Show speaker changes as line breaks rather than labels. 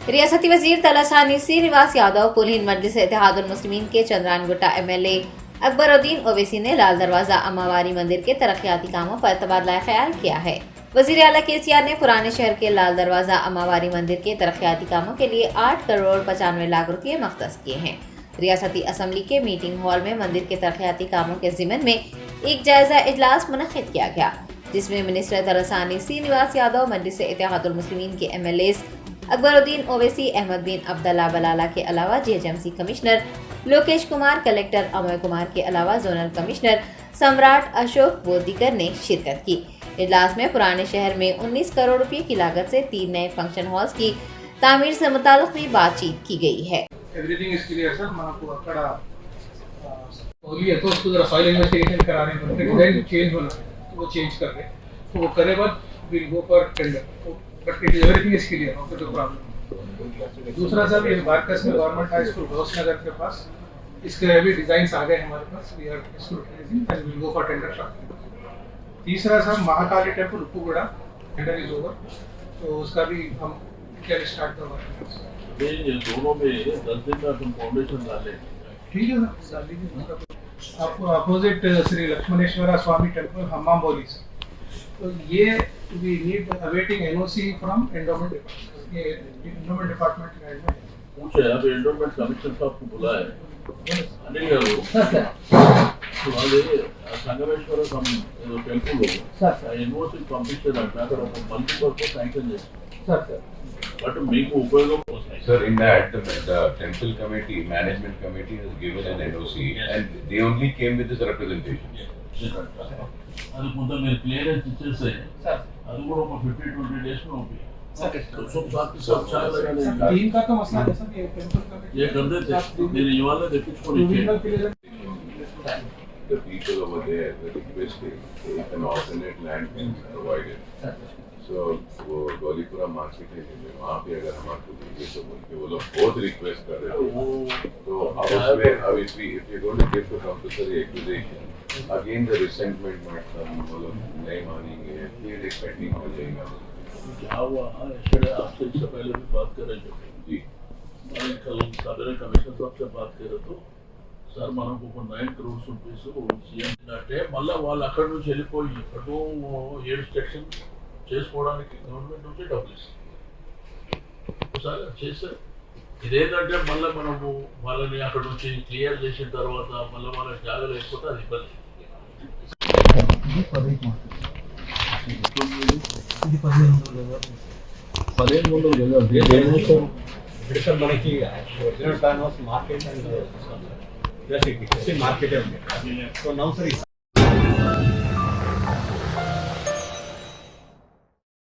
रियासती वजीर तलासानी श्रीनिवास यादव कुलीन मजलिस इत्तेहादुल मुस्लिमीन के चंद्रानगुट्टा MLA अकबरुद्दीन ओवैसी ने लाल दरवाजा अम्मावारी मंदिर के तरक्याती कामों पर तबादला ख्याल किया है। वजीर आला KCR ने पुराने शहर के लाल दरवाजा अम्मावारी मंदिर के तरक्याती कामों के लिए 8 करोड़ 95 लाख रुपये मख्तस किए हैं। रियासती असम्बली के मीटिंग हॉल में मंदिर के तरक्याती कामों के ज़िमन में एक जायजा इजलास मुनक्किद किया गया, जिसमें मिनिस्टर तलासानी श्रीनिवास यादव, मजलिस इत्तेहादुल मुस्लिमीन के MLAs अकबरुद्दीन ओवैसी, अहमद बिन अब्दुल्ला बलाला के अलावा GHMC commissioner Lokesh Kumar, collector Amay Kumar के अलावा जोनल कमिश्नर सम्राट अशोक व दीगर ने शिरकत की। इजलास में पुराने शहर में 19 करोड़ रुपए की लागत से 3 नए फंक्शन हॉल्स की तामीर से मुताल्लिक भी बातचीत की गई है।
Everything is clear sir. మనకు అక్కడ ओनली है तो उसको जरा सॉइल इन्वेस्टिगेशन करा रहे हैं, डिजाइन चेंज होना है तो वो चेंज कर रहे हैं, तो वो करे बाद will go for tender, but it is everything is clear, okay no problem. दूसरा सर, ये बारकस में गवर्नमेंट हाई स्कूल घोषनगर के पास इसके अभी डिजाइंस आ गए हमारे पास, we are scrutinising and will go for tender shortly. तीसरा sir, Mahakali temple Uppuguda tender is over, तो उसका भी हम क्या स्टार्ट करवा रहे हैं।
ये दोनों में 10 दिन का तुम फाउंडेशन डाले,
ठीक है सर, डाल दीजिए। आपको अपोजिट श्री लक्ष्मणेश्वरा स्वामी टेंपल हम्माम बोली सर, तो ये we need awaiting NOC from endowment department. ये एंडोमेंट डिपार्टमेंट का है,
पूछे अभी एंडोमेंट कमिश्नर साहब को बुलाया है अनिल गाరు వాళ్ళు సంగమేశ్వర టెంపుల్ యూనివర్సిటీ పంపించారంట, అక్కడ ఒక మల్టీపర్పస్ శాంక్షన్ చేస్తారు బట్ మీకు ఉపయోగం వస్తాయి.
Sir, in that the temple committee, management committee has given an NOC and they only came with this representation.
అది కొంత మీరు క్లియరెన్స్ ఇచ్చేస్తే అది కూడా ఒక 15-20 days में होगी.
टीम का तो मसला है सर, ये टेंपल कमिटी
ये कर देते మీరు ఇవాళ తెప్పించుకొని
The people over there were requesting if an alternate land can be provided. So वो गौलीपुरा मार्केट है, वहाँ पे अगर हमारे को दीजिए तो उनके वो लोग बहुत रिक्वेस्ट कर रहे थे, तो अब उसमें अब if you're going to give the compulsory acquisition, again the resentment might come, वो लोग नहीं मानेंगे, फिर एक पेंडिंग हो जाएगा।
क्या हुआ yesterday आपसे इससे पहले भी बात कर रहे थे
जी,
मैं कल साबरे कमिश्नर साहब से बात कर रहे तो సార్ మనకు ఒక 9 crores రూపీస్ సీఎం అంటే మళ్ళీ వాళ్ళు అక్కడి నుంచి వెళ్ళిపోయి అటు 7 స్టేషన్ చేసుకోవడానికి గవర్నమెంట్ నుంచి డబ్బులు ఇస్తారు సార్ చేస్తారు. ఇదేంటంటే మళ్ళీ మనము వాళ్ళని అక్కడ నుంచి క్లియర్ చేసిన తర్వాత మళ్ళీ వాళ్ళకి జాగ్రత్త లేకపోతే అది ఇబ్బంది. పదిహేను వందలు
మనకి original plan market and market. So now sir,